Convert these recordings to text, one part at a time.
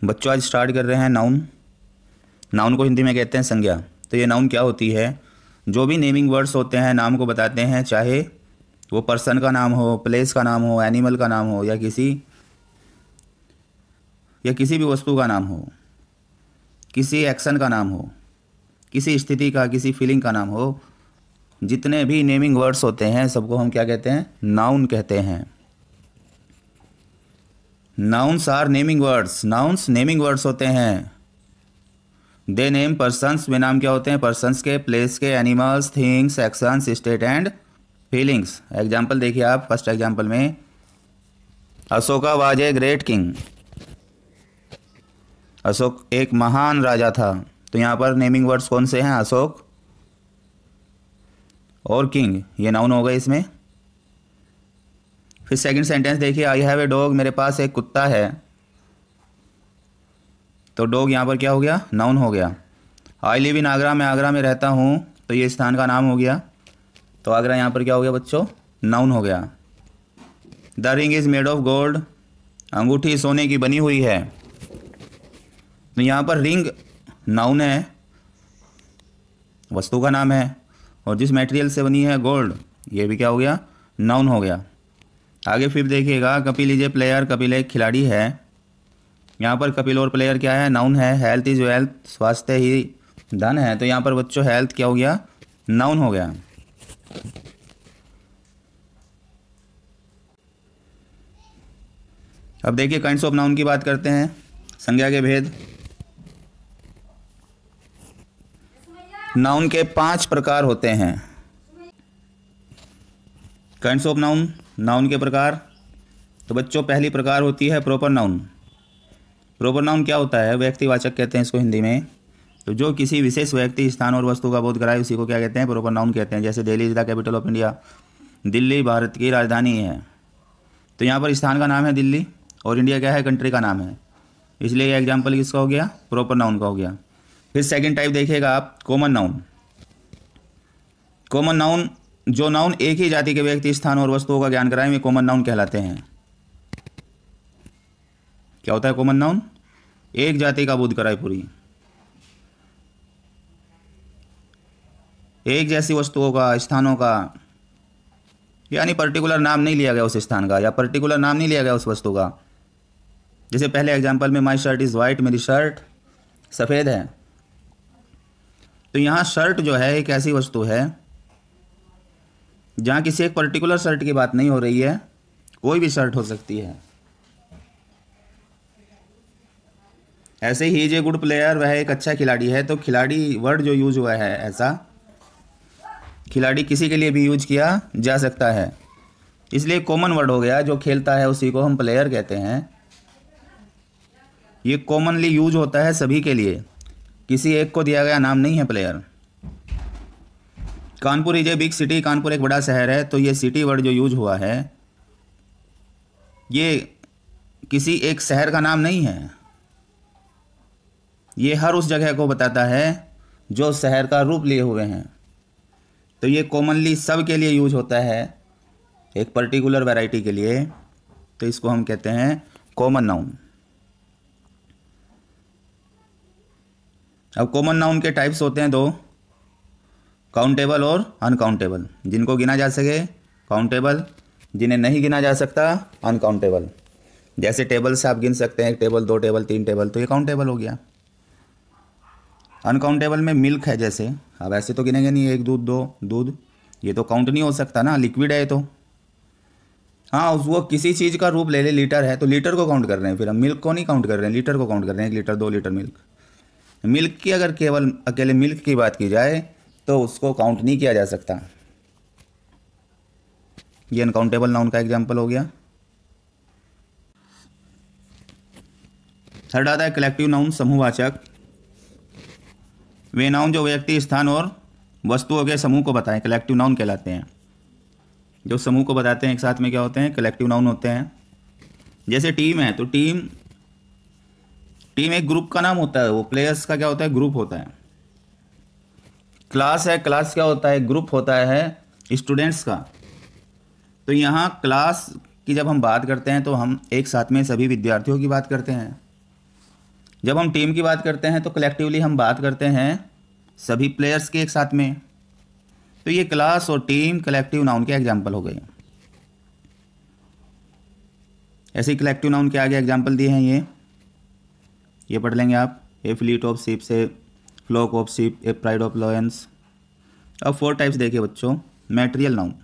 बच्चों आज स्टार्ट कर रहे हैं नाउन। नाउन को हिंदी में कहते हैं संज्ञा। तो ये नाउन क्या होती है? जो भी नेमिंग वर्ड्स होते हैं नाम को बताते हैं, चाहे वो पर्सन का नाम हो, प्लेस का नाम हो, एनिमल का नाम हो, या किसी भी वस्तु का नाम हो, किसी एक्शन का नाम हो, किसी स्थिति का, किसी फीलिंग का नाम हो। जितने भी नेमिंग वर्ड्स होते हैं सबको हम क्या कहते हैं? नाउन कहते हैं। Nouns are naming words. Nouns naming words होते हैं। दे नेम पर्सन्स। वे नाम क्या होते हैं? पर्सन्स के, प्लेस के, animals, things, actions, state and feelings. Example देखिए आप। फर्स्ट एग्जाम्पल में Ashoka was a great king. Ashok एक महान राजा था। तो यहाँ पर नेमिंग वर्ड्स कौन से हैं? अशोक और किंग, ये नाउन हो गए इसमें। फिर सेकंड सेंटेंस देखिए, आई हैव ए डॉग। मेरे पास एक कुत्ता है। तो डॉग यहाँ पर क्या हो गया? नाउन हो गया। I live in Agra. मैं आगरा में रहता हूँ। तो ये स्थान का नाम हो गया। तो आगरा यहाँ पर क्या हो गया बच्चों? नाउन हो गया। The ring is made of gold. अंगूठी सोने की बनी हुई है। तो यहाँ पर रिंग नाउन है, वस्तु का नाम है, और जिस मटेरियल से बनी है गोल्ड, ये भी क्या हो गया? नाउन हो गया। आगे फिर देखिएगा, Kapil is a player. Kapil एक खिलाड़ी है। यहाँ पर कपिल और प्लेयर क्या है? नाउन है। Health is wealth. स्वास्थ्य ही धन है। तो यहाँ पर बच्चों हेल्थ क्या हो गया? नाउन हो गया। अब देखिए काइंड्स ऑफ नाउन की बात करते हैं, संज्ञा के भेद। नाउन के 5 प्रकार होते हैं। काइंड्स ऑफ नाउन, नाउन के प्रकार। तो बच्चों पहली प्रकार होती है प्रॉपर नाउन। प्रॉपर नाउन क्या होता है? व्यक्तिवाचक कहते हैं इसको हिंदी में। तो जो किसी विशेष व्यक्ति, स्थान और वस्तु का बोध कराए उसी को क्या कहते हैं? प्रॉपर नाउन कहते हैं। जैसे Delhi is the capital of India. Delhi Bharat की राजधानी है। तो यहाँ पर स्थान का नाम है दिल्ली, और इंडिया क्या है? कंट्री का नाम है। इसलिए ये एग्जाम्पल किसका हो गया? प्रॉपर नाउन का हो गया। फिर सेकंड टाइप देखिएगा आप, कॉमन नाउन। कॉमन नाउन, जो नाउन एक ही जाति के व्यक्ति, स्थान और वस्तुओं का ज्ञान कराए, वे कॉमन नाउन कहलाते हैं। क्या होता है कॉमन नाउन? एक जाति का बोध कराए, पूरी एक जैसी वस्तुओं का, स्थानों का, यानी पर्टिकुलर नाम नहीं लिया गया उस स्थान का, या पर्टिकुलर नाम नहीं लिया गया उस वस्तु का। जैसे पहले एग्जाम्पल में, माई शर्ट इज़ वाइट। मेरी शर्ट सफ़ेद है। तो यहाँ शर्ट जो है एक ऐसी वस्तु है जहाँ किसी एक पर्टिकुलर शर्ट की बात नहीं हो रही है, कोई भी शर्ट हो सकती है। ऐसे he is a good player, वह एक अच्छा खिलाड़ी है। तो खिलाड़ी वर्ड जो यूज हुआ है, ऐसा खिलाड़ी किसी के लिए भी यूज किया जा सकता है, इसलिए कॉमन वर्ड हो गया। जो खेलता है उसी को हम प्लेयर कहते हैं। ये कॉमनली यूज होता है सभी के लिए, किसी एक को दिया गया नाम नहीं है player. Kanpur is a big city. Kanpur एक बड़ा शहर है। तो ये सिटी वर्ड जो यूज हुआ है, ये किसी एक शहर का नाम नहीं है, ये हर उस जगह को बताता है जो शहर का रूप लिए हुए हैं। तो ये कॉमनली सब के लिए यूज होता है, एक पर्टिकुलर वैरायटी के लिए। तो इसको हम कहते हैं कॉमन नाउन। अब कॉमन नाउन के टाइप्स होते हैं 2, काउंटेबल और अनकाउंटेबल। जिनको गिना जा सके काउंटेबल, जिन्हें नहीं गिना जा सकता अनकाउंटेबल। जैसे टेबल से आप गिन सकते हैं, 1 टेबल, 2 टेबल, 3 टेबल, तो ये काउंटेबल हो गया। अनकाउंटेबल में मिल्क है, जैसे अब ऐसे तो गिनेंगे नहीं, 1 दूध, 2 दूध, ये तो काउंट नहीं हो सकता ना, लिक्विड है तो। हाँ, वो किसी चीज़ का रूप ले ले, लीटर है तो लीटर को काउंट कर रहे हैं, फिर हम मिल्क को नहीं काउंट कर रहे हैं, लीटर को काउंट कर रहे हैं। 1 लीटर, 2 लीटर मिल्क। मिल्क की अगर केवल अकेले मिल्क की बात की जाए तो उसको काउंट नहीं किया जा सकता। ये अनकाउंटेबल नाउन का एग्जाम्पल हो गया। थर्ड आता है कलेक्टिव नाउन, समूहवाचक। वे नाउन जो व्यक्ति, स्थान और वस्तुओं के समूह को बताएं, कलेक्टिव नाउन कहलाते हैं। जो समूह को बताते हैं एक साथ में, क्या होते हैं? कलेक्टिव नाउन होते हैं। जैसे टीम है, तो टीम एक ग्रुप का नाम होता है। वो प्लेयर्स का क्या होता है? ग्रुप होता है। क्लास है, क्लास क्या होता है? ग्रुप होता है स्टूडेंट्स का। तो यहाँ क्लास की जब हम बात करते हैं तो हम एक साथ में सभी विद्यार्थियों की बात करते हैं। जब हम टीम की बात करते हैं तो कलेक्टिवली हम बात करते हैं सभी प्लेयर्स के एक साथ में। तो ये क्लास और टीम कलेक्टिव नाउन के एग्जाम्पल हो गए। ऐसे ही कलेक्टिव नाउन के आगे एग्जाम्पल दिए हैं, ये पढ़ लेंगे आप। A fleet of ships, a flock of ship, a pride of lions. अब 4 टाइप्स देखिए बच्चों। मैटेरियल नाउन,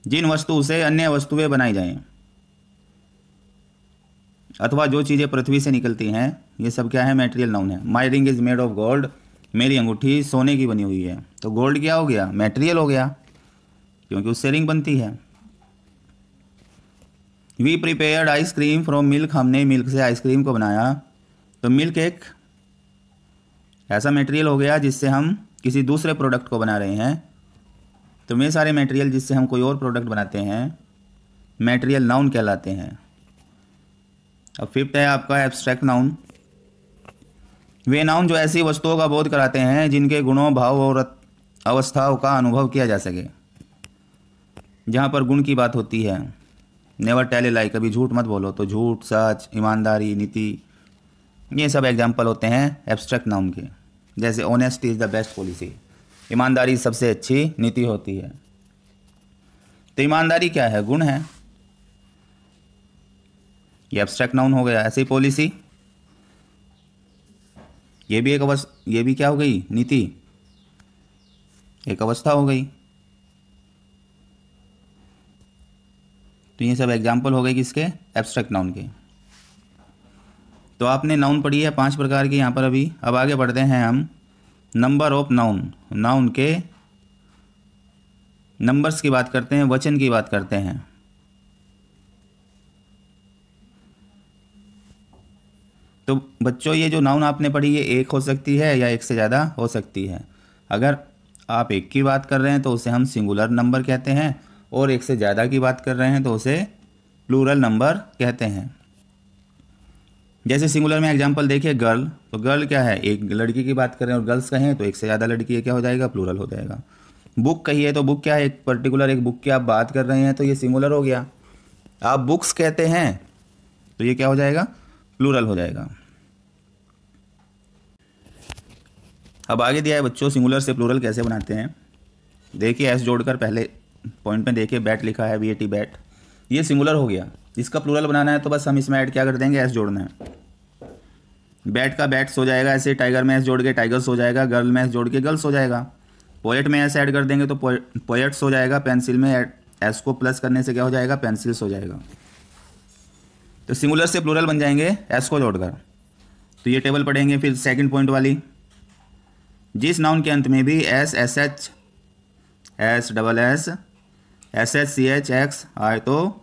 जिन वस्तु से अन्य वस्तुएं बनाई जाएं अथवा जो चीज़ें पृथ्वी से निकलती हैं, ये सब क्या है? मैटेरियल नाउन है। My ring is made of gold, मेरी अंगूठी सोने की बनी हुई है। तो गोल्ड क्या हो गया? मैटेरियल हो गया, क्योंकि उससे रिंग बनती है। We prepared ice cream from milk, हमने मिल्क से आइसक्रीम को बनाया। तो मिल्क एक ऐसा मटेरियल हो गया जिससे हम किसी दूसरे प्रोडक्ट को बना रहे हैं। तो ये सारे मटेरियल जिससे हम कोई और प्रोडक्ट बनाते हैं मटेरियल नाउन कहलाते हैं। अब 5th है आपका एब्स्ट्रैक्ट नाउन। वे नाउन जो ऐसी वस्तुओं का बोध कराते हैं जिनके गुणों, भाव और अवस्थाओं का अनुभव किया जा सके। जहाँ पर गुण की बात होती है, नेवर टेल ए लाई, कभी झूठ मत बोलो। तो झूठ, सच, ईमानदारी, नीति, ये सब एग्जाम्पल होते हैं एब्स्ट्रैक्ट नाउन के। जैसे honesty is the best policy, ईमानदारी सबसे अच्छी नीति होती है। तो ईमानदारी क्या है? गुण है, ये एब्स्ट्रैक्ट नाउन हो गया। ऐसे ही पॉलिसी, ये भी ये भी क्या हो गई? नीति, एक अवस्था हो गई। तो ये सब एग्जाम्पल हो गए किसके? एब्स्ट्रैक्ट नाउन के। तो आपने नाउन पढ़ी है 5 प्रकार की यहाँ पर अभी। अब आगे बढ़ते हैं हम नंबर ऑफ नाउन। नाउन के नंबर्स की बात करते हैं, वचन की बात करते हैं। तो बच्चों ये जो नाउन आपने पढ़ी ये एक हो सकती है या एक से ज़्यादा हो सकती है। अगर आप एक की बात कर रहे हैं तो उसे हम सिंगुलर नंबर कहते हैं, और एक से ज़्यादा की बात कर रहे हैं तो उसे प्लूरल नंबर कहते हैं। जैसे सिंगुलर में एग्जांपल देखिए, गर्ल। तो गर्ल क्या है? एक लड़की की बात कर रहे हैं, और गर्ल्स कहें तो एक से ज़्यादा लड़की है, क्या हो जाएगा? प्लूरल हो जाएगा। बुक कहिए तो बुक क्या है? एक पर्टिकुलर एक बुक की आप बात कर रहे हैं तो ये सिंगुलर हो गया। आप बुक्स कहते हैं तो ये क्या हो जाएगा? प्लूरल हो जाएगा। अब आगे दिया है बच्चों सिंगुलर से प्लूरल कैसे बनाते हैं। देखिए एस जोड़कर पहले पॉइंट में देखिए बैट लिखा है, BAT बैट, ये सिंगुलर हो गया। इसका प्लूरल बनाना है तो बस हम इसमें ऐड क्या कर देंगे? एस जोड़ना है। बैट का बैट्स हो जाएगा, ऐसे टाइगर में एस जोड़ के टाइगर्स हो जाएगा, गर्ल में एस जोड़ के गर्ल्स हो जाएगा। पोएट में एस ऐड कर देंगे तो पोएट्स हो जाएगा। पेंसिल में एस को प्लस करने से क्या हो जाएगा? पेंसिल्स हो जाएगा। तो सिंगुलर से प्लूरल बन जाएंगे एस को जोड़कर। तो ये टेबल पढ़ेंगे। फिर सेकंड पॉइंट वाली, जिस नाउन के अंत में भी एस, SH, SSS, SHCH आए तो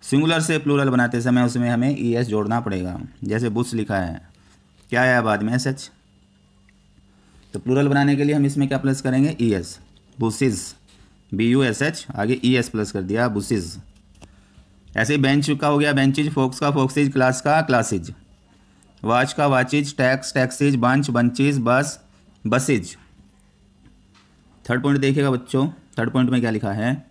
सिंगुलर से प्लूरल बनाते समय उसमें हमें ES जोड़ना पड़ेगा। जैसे बुश लिखा है, क्या आया बाद में? SH। तो प्लूरल बनाने के लिए हम इसमें क्या प्लस करेंगे? ES। बुशेज, BUSH, आगे ES प्लस कर दिया, बुशेज। ऐसे ही बेंच का हो गया बेंचेज, फोक्स का फोक्सेज, क्लास का क्लासेज, वाच का वाचिज, टैक्स टैक्सेज, बंच बंचेज, बस बसेज। थर्ड पॉइंट देखिएगा बच्चों। थर्ड पॉइंट में क्या लिखा है?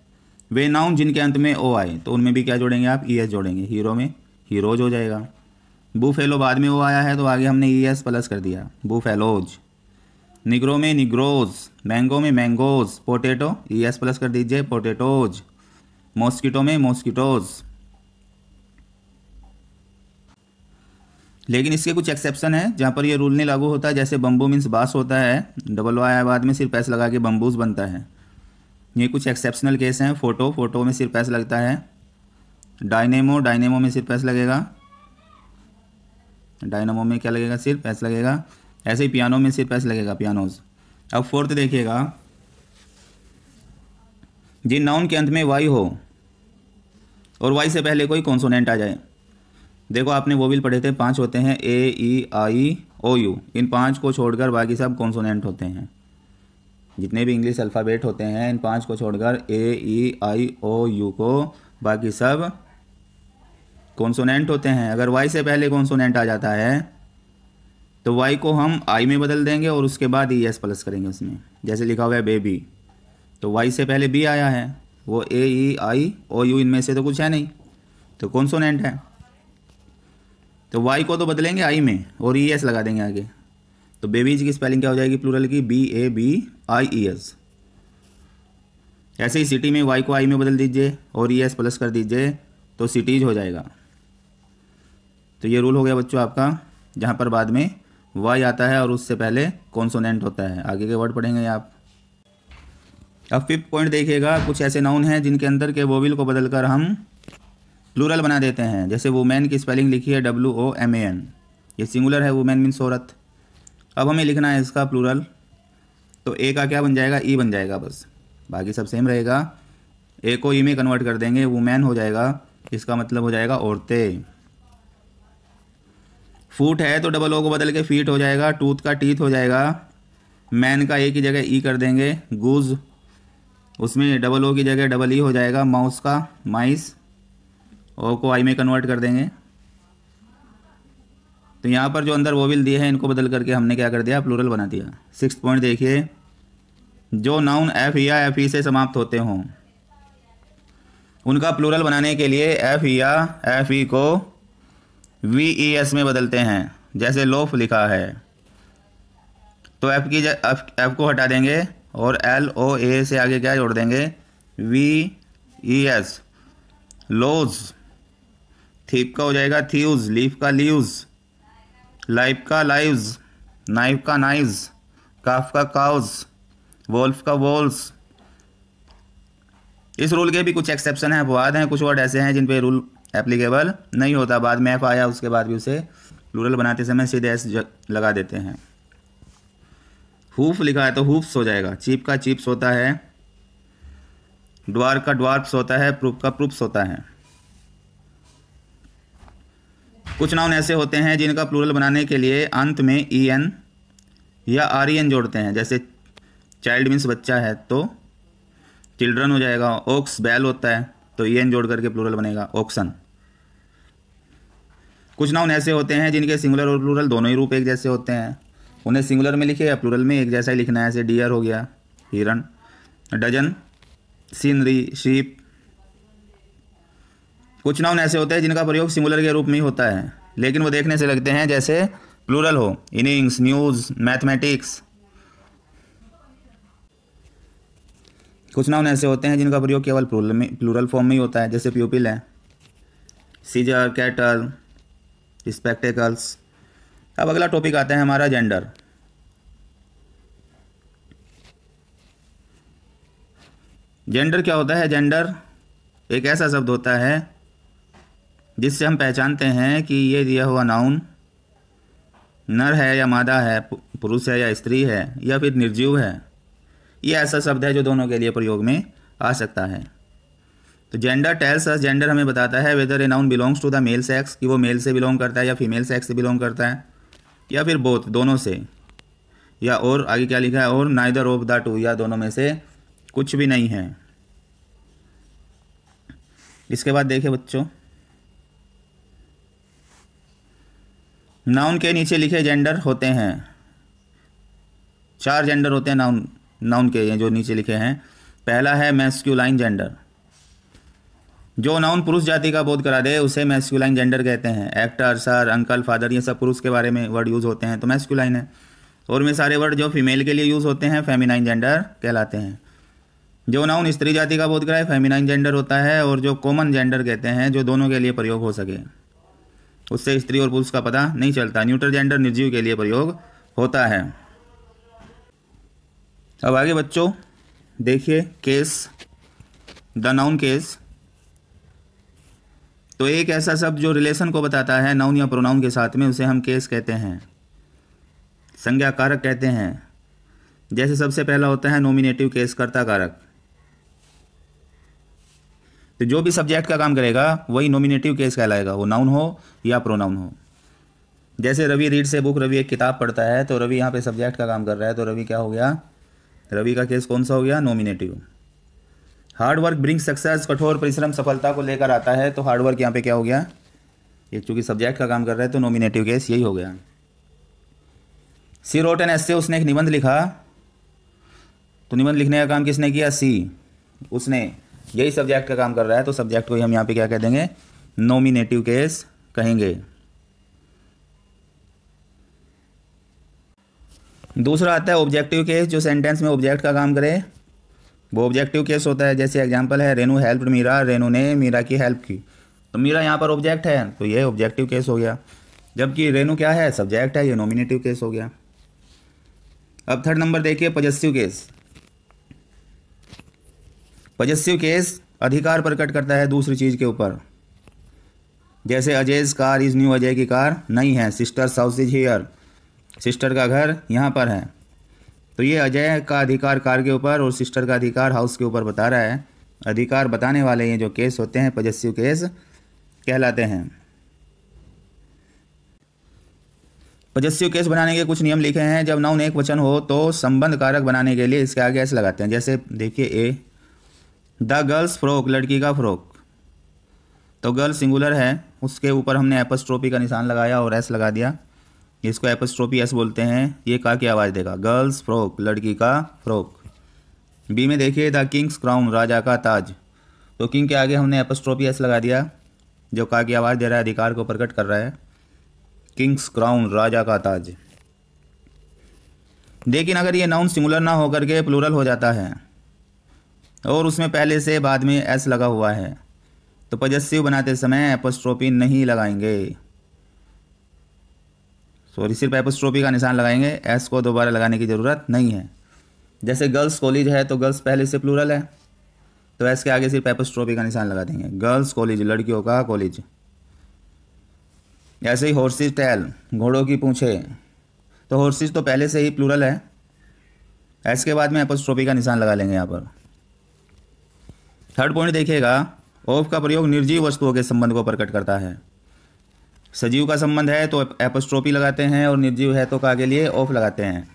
वे नाउन जिनके अंत में ओ आए तो उनमें भी क्या जोड़ेंगे आप? ES जोड़ेंगे। हीरो में हीरोज हो जाएगा। बूफेलो बाद में ओ आया है तो आगे हमने ES प्लस कर दिया, बूफेलोज। निग्रो में निग्रोज, मैंगो में मैंगोज, पोटैटो ES प्लस कर दीजिए, पोटैटोज। मॉस्किटो में मॉस्किटोज। लेकिन इसके कुछ एक्सेप्शन है जहाँ पर ये रूल नहीं लागू होता। जैसे बम्बू मीन्स बांस होता है, डबल ओ आया बाद में सिर्फ एस लगा के बम्बूज बनता है। ये कुछ एक्सेप्शनल केस हैं। फोटो में सिर्फ एस लगता है। डायनेमो में सिर्फ एस लगेगा। डायनामो में क्या लगेगा? सिर्फ एस लगेगा। ऐसे ही पियानो में सिर्फ एस लगेगा, पियानोज। अब फोर्थ देखिएगा, जिन नाउन के अंत में वाई हो और वाई से पहले कोई कॉन्सोनेंट आ जाए। देखो आपने वोवेल पढ़े थे, 5 होते हैं, AEIOU। इन 5 को छोड़कर बाकी सब कॉन्सोनेंट होते हैं। जितने भी इंग्लिश अल्फ़ाबेट होते हैं इन 5 को छोड़कर AEIOU को बाकी सब कॉन्सोनेंट होते हैं। अगर वाई से पहले कॉन्सोनेंट आ जाता है तो वाई को हम आई में बदल देंगे और उसके बाद ES प्लस करेंगे उसमें। जैसे लिखा हुआ है बेबी, तो वाई से पहले बी आया है, वो AEIOU इनमें से तो कुछ है नहीं, तो कॉन्सोनेंट है। तो वाई को तो बदलेंगे आई में और ई एस लगा देंगे आगे। तो बेबीज की स्पेलिंग क्या हो जाएगी प्लूरल की? BABIES। ऐसे ही सिटी में वाई को आई में बदल दीजिए और ई एस प्लस कर दीजिए तो सिटीज हो जाएगा। तो ये रूल हो गया बच्चों आपका, जहाँ पर बाद में वाई आता है और उससे पहले कॉन्सोनेंट होता है। आगे के वर्ड पढ़ेंगे आप। अब 5th पॉइंट देखिएगा, कुछ ऐसे नाउन हैं जिनके अंदर के वोवेल को बदलकर हम प्लूरल बना देते हैं। जैसे वुमेन की स्पेलिंग लिखी है WOMAN, ये सिंगुलर है, वुमेन मीन्स औरत। अब हमें लिखना है इसका प्लूरल, तो ए का क्या बन जाएगा? ई बन जाएगा बस, बाकी सब सेम रहेगा। ए को ई में कन्वर्ट कर देंगे, वुमेन हो जाएगा, इसका मतलब हो जाएगा औरतें। फूट है तो डबल ओ को बदल के फीट हो जाएगा, टूथ का टीथ हो जाएगा। मैन का ए की जगह ई कर देंगे, गूज, उसमें डबल ओ की जगह डबल ई हो जाएगा। माउस का माइस, ओ को आई में कन्वर्ट कर देंगे। तो यहाँ पर जो अंदर वोवेल दिए हैं इनको बदल करके हमने क्या कर दिया? प्लूरल बना दिया। 6th पॉइंट देखिए, जो नाउन एफ या एफ ई से समाप्त होते हों उनका प्लूरल बनाने के लिए एफ या एफ ई को VES में बदलते हैं। जैसे लोफ लिखा है तो एफ को हटा देंगे और LOA से आगे क्या जोड़ देंगे? VES। लोज, थीप का हो जाएगा थ्यूज, लीफ का लीव्स, लाइफ का लाइव्स, नाइफ का नाइव्स, काफ का काउज, वोल्फ का वोल्स। इस रूल के भी कुछ एक्सेप्शन हैं, अपवाद हैं। कुछ वर्ड ऐसे हैं जिन पे रूल एप्लीकेबल नहीं होता, बाद में एफ आया उसके बाद भी उसे प्लूरल बनाते समय सीधे एस लगा देते हैं। हूफ लिखा है तो हूफ्स हो जाएगा, चीप का चीप्स होता है, ड्वार्फ का ड्वार्फ्स होता है, प्रूफ का प्रूफ्स होता है। कुछ नाउन ऐसे होते हैं जिनका प्लूरल बनाने के लिए अंत में EN या REN जोड़ते हैं। जैसे चाइल्ड मीन्स बच्चा है तो चिल्ड्रन हो जाएगा। ओक्स बैल होता है तो EN जोड़ करके प्लूरल बनेगा ओक्सन। कुछ नाउन ऐसे होते हैं जिनके सिंगुलर और प्लूरल दोनों ही रूप एक जैसे होते हैं, उन्हें सिंगुलर में लिखे या प्लूरल में एक जैसा ही लिखना है। जैसे डियर हो गया, हिरन, डजन, सीनरी, शीप। कुछ नाउन ऐसे होते हैं जिनका प्रयोग सिंगुलर के रूप में ही होता है लेकिन वो देखने से लगते हैं जैसे प्लूरल हो। Innings, news, mathematics. कुछ नाउन ऐसे होते हैं जिनका प्रयोग केवल प्लूरल फॉर्म में ही होता है। जैसे प्यूपिल है, सीजर, कैटल, स्पेक्टेकल्स। अब अगला टॉपिक आता है हमारा जेंडर। जेंडर क्या होता है? जेंडर एक ऐसा शब्द होता है जिससे हम पहचानते हैं कि ये दिया हुआ नाउन नर है या मादा है, पुरुष है या स्त्री है, या फिर निर्जीव है। ये ऐसा शब्द है जो दोनों के लिए प्रयोग में आ सकता है। तो जेंडर टेल्स अस, जेंडर हमें बताता है whether a noun belongs to the male sex, कि वो मेल से बिलोंग करता है या फीमेल सेक्स से बिलोंग करता है, या फिर बोथ, दोनों से, या और आगे क्या लिखा है? और नाइदर ऑफ द टू, या दोनों में से कुछ भी नहीं है। इसके बाद देखिए बच्चों, नाउन के नीचे लिखे जेंडर होते हैं। 4 जेंडर होते हैं नाउन के, ये जो नीचे लिखे हैं। पहला है मैस्कुलाइन जेंडर। जो नाउन पुरुष जाति का बोध करा दे उसे मैस्कुलाइन जेंडर कहते हैं। एक्टर, सर, अंकल, फादर, ये सब पुरुष के बारे में वर्ड यूज़ होते हैं तो मैस्कुलाइन है। और में सारे वर्ड जो फीमेल के लिए यूज़ होते हैं फेमिनाइन जेंडर कहलाते हैं। जो नाउन स्त्री जाति का बोध कराए फेमिनाइन जेंडर होता है। और जो कॉमन जेंडर कहते हैं जो दोनों के लिए प्रयोग हो सके, उससे स्त्री और पुरुष का पता नहीं चलता। न्यूट्रल जेंडर निर्जीव के लिए प्रयोग होता है। अब आगे बच्चों देखिए केस, द नाउन केस। तो एक ऐसा शब्द जो रिलेशन को बताता है नाउन या प्रोनाउन के साथ में, उसे हम केस कहते हैं, संज्ञा कारक कहते हैं। जैसे सबसे पहला होता है नॉमिनेटिव केस, कर्ता कारक। तो जो भी सब्जेक्ट का काम करेगा वही नॉमिनेटिव केस कहलाएगा, वो नाउन हो या प्रोनाउन हो। जैसे Ravi reads a book, Ravi एक किताब पढ़ता है, तो रवि यहाँ पे सब्जेक्ट का काम कर रहा है, तो रवि क्या हो गया? रवि का केस कौन सा हो गया? Nominative. Hard work brings success, कठोर परिश्रम सफलता को लेकर आता है, तो हार्ड वर्क यहाँ पे क्या हो गया? ये चूंकि सब्जेक्ट का काम कर रहा है तो नॉमिनेटिव केस यही हो गया। सी रोट एन एस्से, उसने एक निबंध लिखा, तो निबंध लिखने का काम किसने किया? सी, उसने। यही सब्जेक्ट का काम कर रहा है तो सब्जेक्ट को ही हम यहाँ पे क्या कह देंगे? नॉमिनेटिव केस कहेंगे। दूसरा आता है ऑब्जेक्टिव केस, जो सेंटेंस में ऑब्जेक्ट का काम करे, वो ऑब्जेक्टिव केस होता है। जैसे एग्जांपल है, रेनू हेल्प्ड मीरा, रेनू ने मीरा की हेल्प की, तो मीरा यहाँ पर ऑब्जेक्ट है, तो ये ऑब्जेक्टिव केस हो गया। जबकि रेनू क्या है, सब्जेक्ट है, ये नॉमिनेटिव केस हो गया। अब थर्ड नंबर देखिए, पजेसिव केस। पजेसिव केस अधिकार प्रकट करता है दूसरी चीज़ के ऊपर। जैसे अजय's कार इज़ न्यू, अजय की कार नई है। Sisters house is here, sister का घर यहाँ पर है। तो ये अजय का अधिकार कार के ऊपर और सिस्टर का अधिकार हाउस के ऊपर बता रहा है। अधिकार बताने वाले ये जो केस होते हैं पजेसिव केस कहलाते हैं। पजेसिव केस बनाने के कुछ नियम लिखे हैं। जब नाउन एक वचन हो तो संबंध कारक बनाने के लिए इसके आगे एस लगाते हैं। जैसे देखिए, ए द गर्ल्स फ्रॉक, लड़की का फ्रॉक, तो गर्ल सिंगुलर है, उसके ऊपर हमने एपस्ट्रोफी का निशान लगाया और एस लगा दिया। इसको एपस्ट्रोफी एस बोलते हैं। ये का की आवाज़ देगा, गर्ल्स फ्रॉक, लड़की का फ्रॉक। बी में देखिए, द किंग्स क्राउन, राजा का ताज, तो किंग के आगे हमने एपस्ट्रोफी एस लगा दिया, जो का की आवाज़ दे रहा है, अधिकार को प्रकट कर रहा है। किंग्स क्राउन, राजा का ताज। लेकिन अगर ये नाउन सिंगुलर ना होकर के प्लूरल हो जाता है और उसमें पहले से बाद में एस लगा हुआ है, तो पजेसिव बनाते समय एपस्ट्रोफी नहीं लगाएंगे। सॉरी, सिर्फ एपस्ट्रोफी का निशान लगाएंगे, एस को दोबारा लगाने की ज़रूरत नहीं है। जैसे गर्ल्स कॉलेज है, तो गर्ल्स पहले से प्लूरल है, तो एस के आगे सिर्फ एपस्ट्रोफी का निशान लगा देंगे। गर्ल्स कॉलेज, लड़कियों का कॉलेज। ऐसे ही हॉर्सेज टेल, घोड़ों की पूंछे, तो हॉर्सेज तो पहले से ही प्लूरल है, एस के बाद में एपस्ट्रोफी का निशान लगा लेंगे यहाँ पर। थर्ड पॉइंट देखिएगा, ऑफ का प्रयोग निर्जीव वस्तुओं के संबंध को प्रकट करता है। सजीव का संबंध है तो एपस्ट्रोफी लगाते हैं, और निर्जीव है तो का के लिए ऑफ लगाते हैं।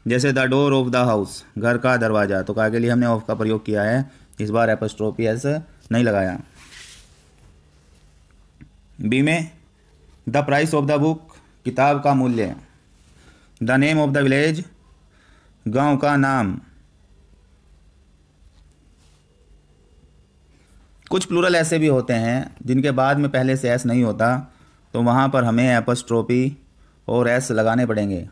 जैसे the door of the house, घर का दरवाज़ा, तो का के लिए हमने ऑफ का प्रयोग किया है, इस बार एपस्ट्रोफी एस नहीं लगाया। बी में, the price of the book, किताब का मूल्य। The name of the village, गांव का नाम। कुछ प्लूरल ऐसे भी होते हैं जिनके बाद में पहले से एस नहीं होता, तो वहाँ पर हमें एपस्ट्रोफी और एस लगाने पड़ेंगे।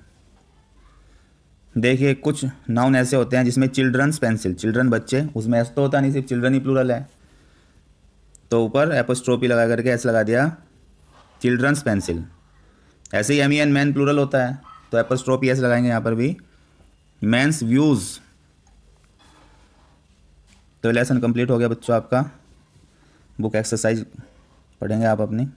देखिए, कुछ नाउन ऐसे होते हैं जिसमें चिल्ड्रंस पेंसिल, चिल्ड्रन बच्चे, उसमें एस तो होता नहीं, सिर्फ चिल्ड्रन ही प्लूरल है, तो ऊपर एपस्ट्रोफी लगा करके एस लगा दिया, चिल्ड्रंस पेंसिल। ऐसे ही MEN, मैन प्लूरल होता है, तो एपस्ट्रोफी एस लगाएंगे यहाँ पर भी, मैंस व्यूज़। तो लेसन कंप्लीट हो गया बच्चों आपका। बुक एक्सरसाइज पढ़ेंगे आप अपनी।